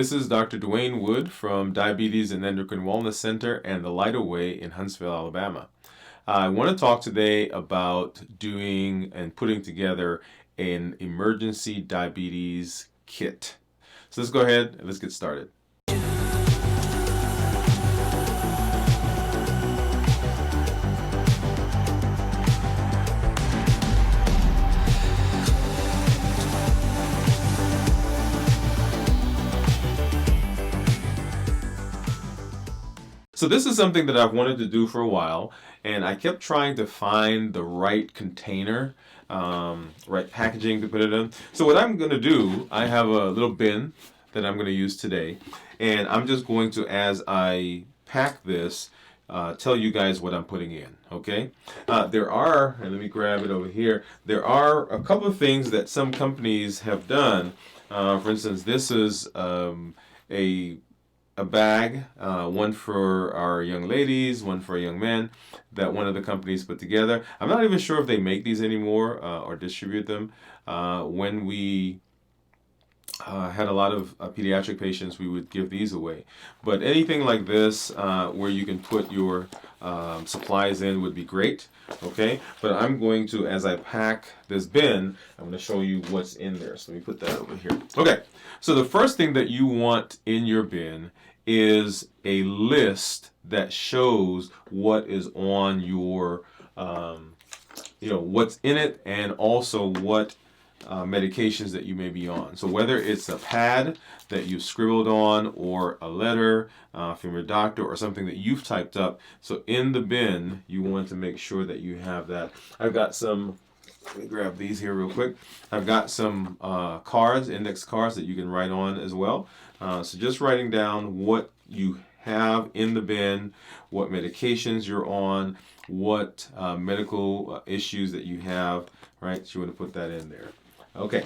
This is Dr. Dwain Woode from Diabetes and Endocrine Wellness Center and the Light Away in Huntsville, Alabama. I want to talk today about doing and putting together an emergency diabetes kit. So let's go ahead and let's get started. So this is something that I've wanted to do for a while, and I kept trying to find the right container, right packaging to put it in. So what I'm going to do, I have a little bin that I'm going to use today, and I'm just going to, as I pack this, tell you guys what I'm putting in, okay? There are, and let me grab it over here, there are a couple of things that some companies have done. For instance, this is a bag, one for our young ladies, one for our young men, that one of the companies put together. I'm not even sure if they make these anymore or distribute them. When we had a lot of pediatric patients, we would give these away. But anything like this where you can put your supplies in would be great, okay? But I'm going to, as I pack this bin, I'm going to show you what's in there. So let me put that over here. Okay, so the first thing that you want in your bin is a list that shows what is on your, what's in it, and also what medications that you may be on. So whether it's a pad that you scribbled on or a letter from your doctor or something that you've typed up. So in the bin, you want to make sure that you have that. I've got some, let me grab these here real quick. I've got some cards, index cards that you can write on as well. So just writing down what you have in the bin, what medications you're on, what medical issues that you have, right? So you want to put that in there. Okay,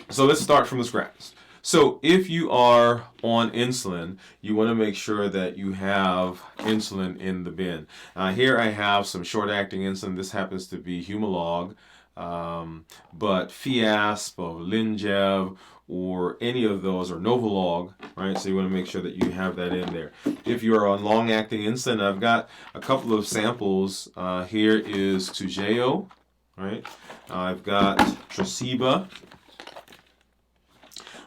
so let's start from the scratch. So if you are on insulin, you want to make sure that you have insulin in the bin. Here I have some short-acting insulin. This happens to be Humalog, but Fiasp or Lingev or any of those, or Novolog, right? So you want to make sure that you have that in there. If you are on long-acting insulin, I've got a couple of samples. Here is Toujeo, right? I've got Tresiba.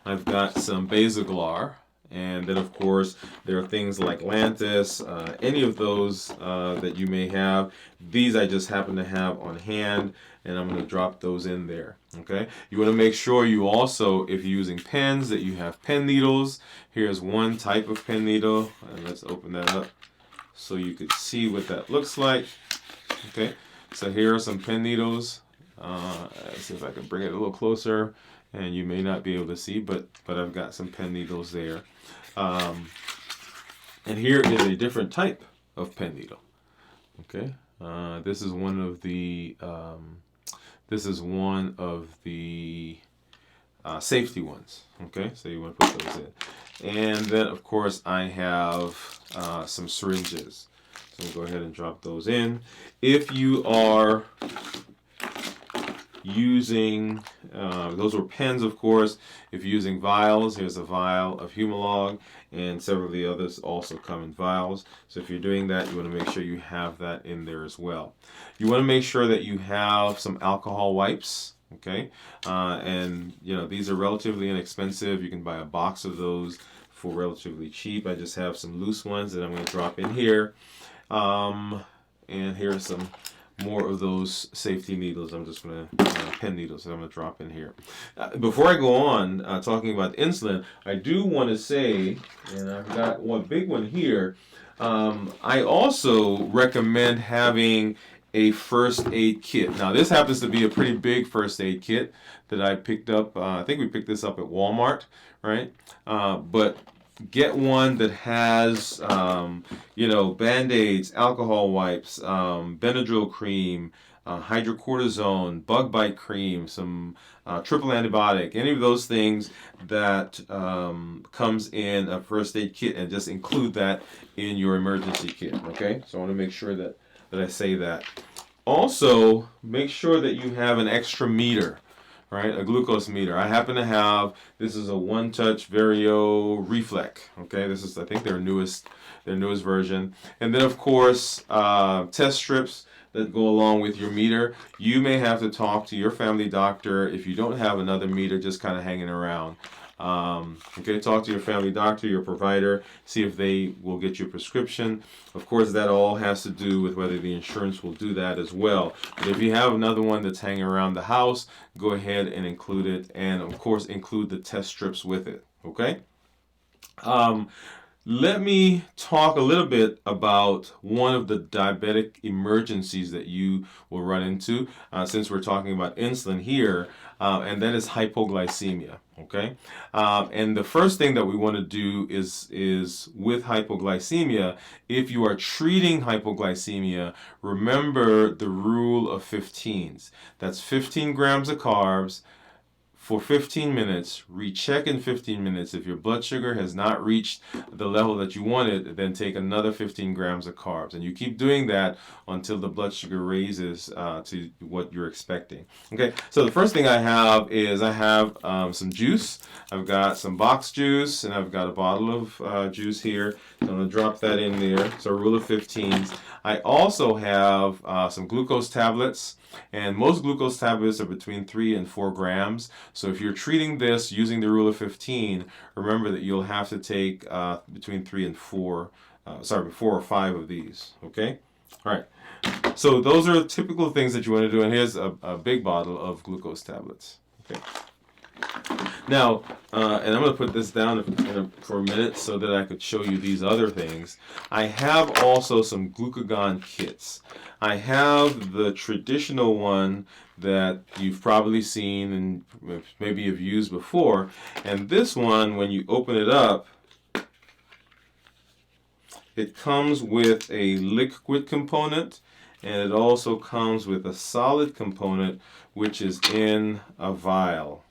I've got some Basaglar. And then, of course, there are things like Lantus, any of those that you may have. These I just happen to have on hand, and I'm going to drop those in there. Okay. You want to make sure you also, if you're using pens, that you have pen needles. Here's one type of pen needle, and let's open that up so you could see what that looks like. Okay. So here are some pen needles. Let's see if I can bring it a little closer. And you may not be able to see, but I've got some pen needles there. And here is a different type of pen needle. Okay, this is one of the safety ones. Okay, so you want to put those in. And then, of course, I have some syringes. So we'll go ahead and drop those in. If you are using, those were pens, of course. If you're using vials, here's a vial of Humalog, and several of the others also come in vials. So if you're doing that, you want to make sure you have that in there as well. You want to make sure that you have some alcohol wipes, okay? And these are relatively inexpensive. You can buy a box of those for relatively cheap. I just have some loose ones that I'm going to drop in here. And here are some more of those safety needles. I'm just going to, pen needles that I'm going to drop in here. Before I go on talking about insulin, I do want to say, and I've got one big one here, I also recommend having a first aid kit. Now this happens to be a pretty big first aid kit that I picked up. I think we picked this up at Walmart, right? But get one that has, Band-Aids, alcohol wipes, Benadryl cream, hydrocortisone, bug bite cream, some triple antibiotic, any of those things that comes in a first aid kit, and just include that in your emergency kit, okay? So I want to make sure that I say that. Also, make sure that you have an extra meter, right? A glucose meter. I happen to have, this is a One Touch Vario Reflect. Okay, this is, I think, their newest version. And then of course, test strips that go along with your meter. You may have to talk to your family doctor if you don't have another meter just kind of hanging around. Okay, talk to your family doctor, your provider, see if they will get you a prescription. Of course, that all has to do with whether the insurance will do that as well. But if you have another one that's hanging around the house, go ahead and include it, and of course include the test strips with it. Okay. Let me talk a little bit about one of the diabetic emergencies that you will run into, since we're talking about insulin here, and that is hypoglycemia. Okay, and the first thing that we want to do is with hypoglycemia, if you are treating hypoglycemia, remember the rule of 15s. That's 15 grams of carbs for 15 minutes, recheck in 15 minutes. If your blood sugar has not reached the level that you wanted, then take another 15 grams of carbs. And you keep doing that until the blood sugar raises to what you're expecting. Okay, so the first thing I have is some juice. I've got some box juice, and I've got a bottle of juice here. So I'm going to drop that in there. So rule of 15s. I also have some glucose tablets. And most glucose tablets are between 3 and 4 grams. So if you're treating this using the rule of 15, remember that you'll have to take between 3 and 4, 4 or 5 of these. Okay? All right. So those are typical things that you want to do. And here's a big bottle of glucose tablets. Okay. Now, and I'm going to put this down for a minute so that I could show you these other things. I have also some glucagon kits. I have the traditional one that you've probably seen and maybe have used before. And this one, when you open it up, it comes with a liquid component, and it also comes with a solid component, which is in a vial.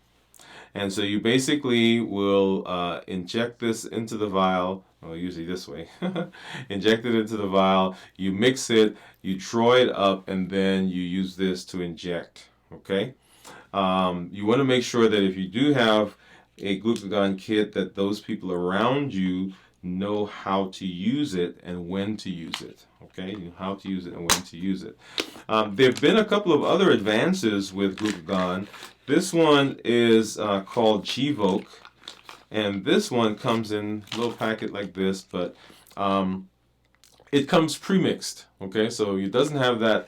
And so you basically will inject this into the vial, well, usually this way. Inject it into the vial, you mix it, you draw it up, and then you use this to inject. Okay? You want to make sure that if you do have a glucagon kit, that those people around you know how to use it and when to use it. Okay? You know how to use it and when to use it. There have been a couple of other advances with glucagon. This one is called Gvoke, and this one comes in a little packet like this, but it comes pre-mixed. Okay, so it doesn't have that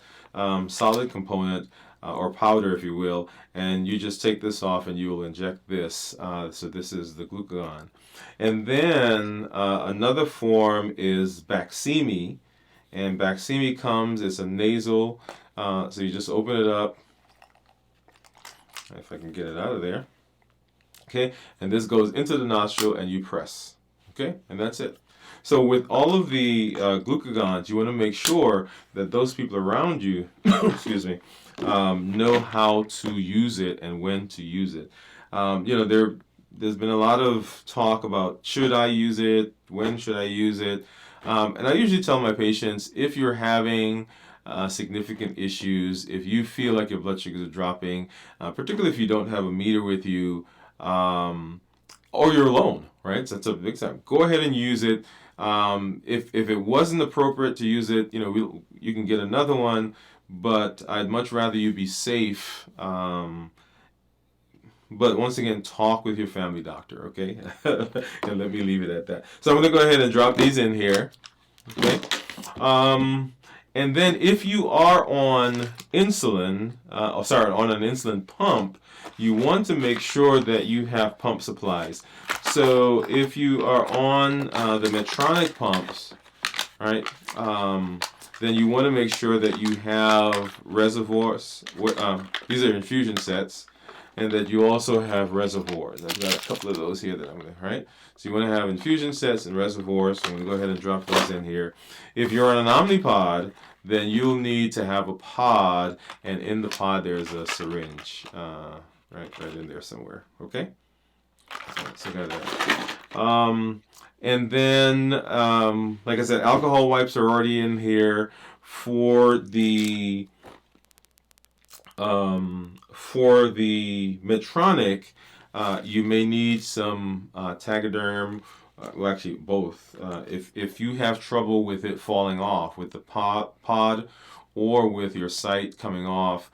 solid component or powder, if you will, and you just take this off and you will inject this. So this is the glucagon. And then another form is Baqsimi, and Baqsimi comes, it's a nasal, so you just open it up. If I can get it out of there. Okay, and this goes into the nostril and you press. Okay, and that's it. So with all of the glucagons, you want to make sure that those people around you, excuse me, know how to use it and when to use it. There's been a lot of talk about should I use it, when should I use it, and I usually tell my patients, if you're having significant issues, if you feel like your blood sugars are dropping, particularly if you don't have a meter with you, or you're alone, right? So that's a big time. Go ahead and use it. If it wasn't appropriate to use it, you can get another one, but I'd much rather you be safe. But once again, talk with your family doctor, okay? And let me leave it at that. So I'm going to go ahead and drop these in here, okay? And then if you are on insulin, on an insulin pump, you want to make sure that you have pump supplies. So if you are on the Medtronic pumps, right, then you want to make sure that you have reservoirs. These are infusion sets. And that you also have reservoirs. I've got a couple of those here that I'm going to, right? So you want to have infusion sets and reservoirs. So I'm going to go ahead and drop those in here. If you're on an Omnipod, then you'll need to have a pod, and in the pod there's a syringe, right in there somewhere. Okay? So got that. And then, like I said, alcohol wipes are already in here. For the For the Medtronic, you may need some Tegaderm. Well, actually, both. If you have trouble with it falling off, with the pod or with your site coming off,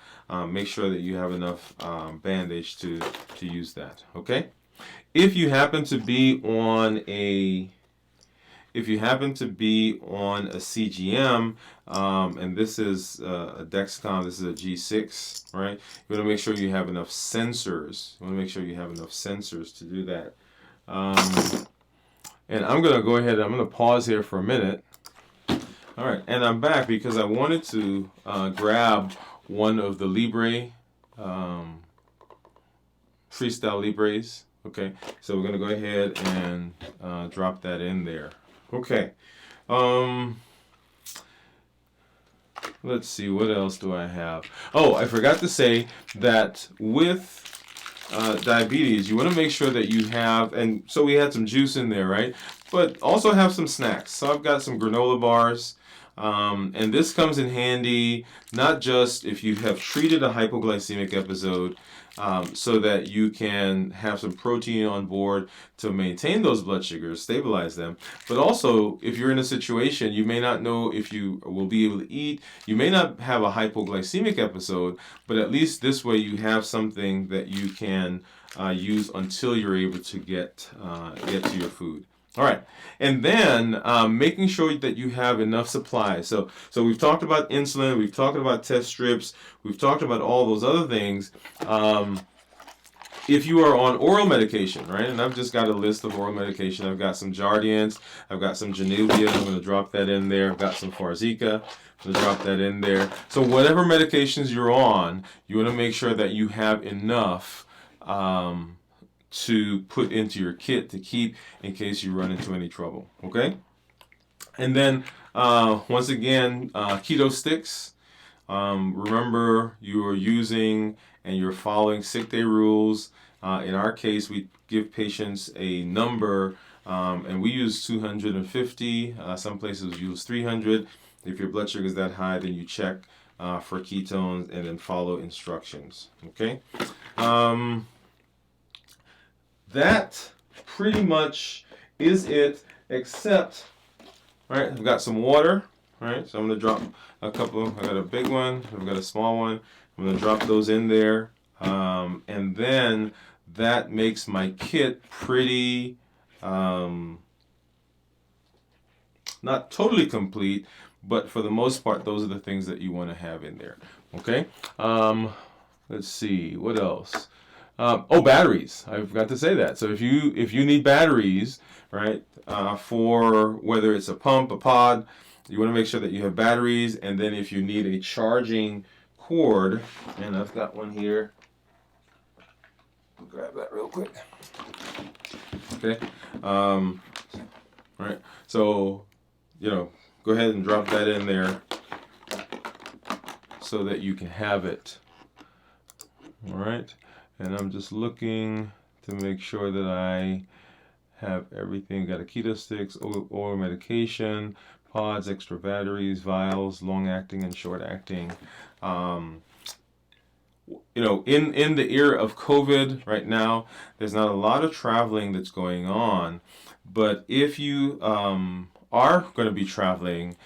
make sure that you have enough bandage to use that. Okay. If you happen to be on a CGM, and this is a Dexcom, this is a G6, right? You want to make sure you have enough sensors. You want to make sure you have enough sensors to do that. And I'm going to go ahead, I'm going to pause here for a minute. All right, and I'm back because I wanted to grab one of the Libre, Freestyle Libres. Okay, so we're going to go ahead and drop that in there. Okay. Let's see, what else do I have? Oh, I forgot to say that with diabetes, you want to make sure that you have, and so we had some juice in there, right? But also have some snacks. So I've got some granola bars. And this comes in handy not just if you have treated a hypoglycemic episode, so that you can have some protein on board to maintain those blood sugars, stabilize them, but also if you're in a situation you may not know if you will be able to eat, you may not have a hypoglycemic episode, but at least this way you have something that you can use until you're able to get to your food. All right, and then making sure that you have enough supplies. So we've talked about insulin, we've talked about test strips, we've talked about all those other things. If you are on oral medication, right, and I've just got a list of oral medication. I've got some Jardiance, I've got some Januvia, I'm going to drop that in there. I've got some Farxiga, I'm going to drop that in there. So whatever medications you're on, you want to make sure that you have enough to put into your kit to keep in case you run into any trouble. Okay, and then once again, Ketostix. Remember, you are using and you're following sick day rules. In our case, we give patients a number, and we use 250. Some places use 300. If your blood sugar is that high, then you check for ketones and then follow instructions. Okay. That pretty much is it, except, right, I've got some water, right, so I'm going to drop a couple. I got a big one, I've got a small one, I'm going to drop those in there, and then that makes my kit pretty, not totally complete, but for the most part, those are the things that you want to have in there, okay? Let's see, what else? Batteries. I forgot to say that. So if you need batteries, right, for whether it's a pump, a pod, you want to make sure that you have batteries. And then if you need a charging cord, and I've got one here. I'll grab that real quick. Okay. Right. So, go ahead and drop that in there so that you can have it. All right. And I'm just looking to make sure that I have everything. Got a Ketostix, oral medication, pods, extra batteries, vials, long-acting and short-acting. In the era of COVID right now, there's not a lot of traveling that's going on. But if you are going to be traveling,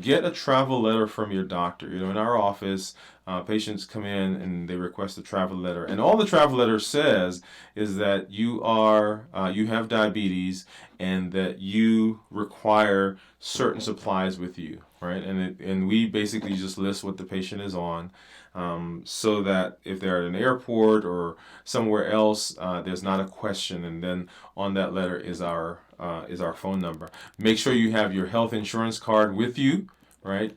get a travel letter from your doctor. In our office, patients come in and they request a travel letter, and all the travel letter says is that you have diabetes and that you require certain supplies with you, right? And we basically just list what the patient is on, so that if they're at an airport or somewhere else, there's not a question. And then on that letter is our phone number. Make sure you have your health insurance card with you, right?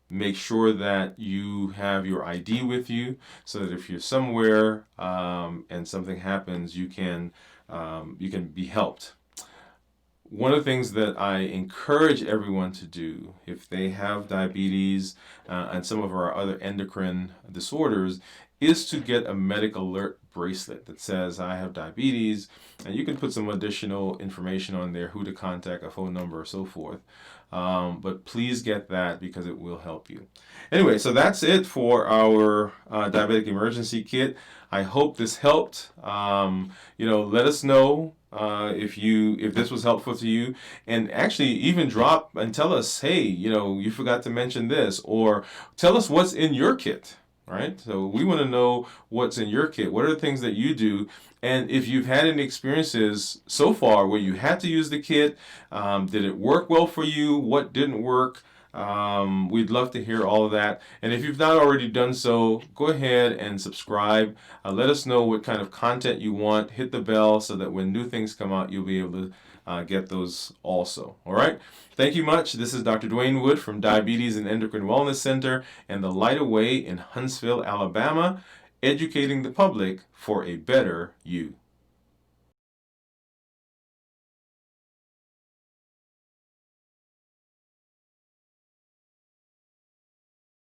Make sure that you have your ID with you so that if you're somewhere and something happens, you can be helped. One of the things that I encourage everyone to do if they have diabetes and some of our other endocrine disorders is to get a medical alert bracelet that says I have diabetes, and you can put some additional information on there, who to contact, a phone number, or so forth. But please get that because it will help you. Anyway, so that's it for our diabetic emergency kit. I hope this helped. Let us know if this was helpful to you, and actually even drop and tell us, hey, you forgot to mention this, or tell us what's in your kit. Right? So we want to know what's in your kit. What are the things that you do? And if you've had any experiences so far where you had to use the kit, did it work well for you? What didn't work? We'd love to hear all of that. And if you've not already done so, go ahead and subscribe. Let us know what kind of content you want. Hit the bell so that when new things come out, you'll be able to get those also. All right? Thank you much. This is Dr. Dwain Woode from Diabetes and Endocrine Wellness Center and the Light Away in Huntsville, Alabama, educating the public for a better you.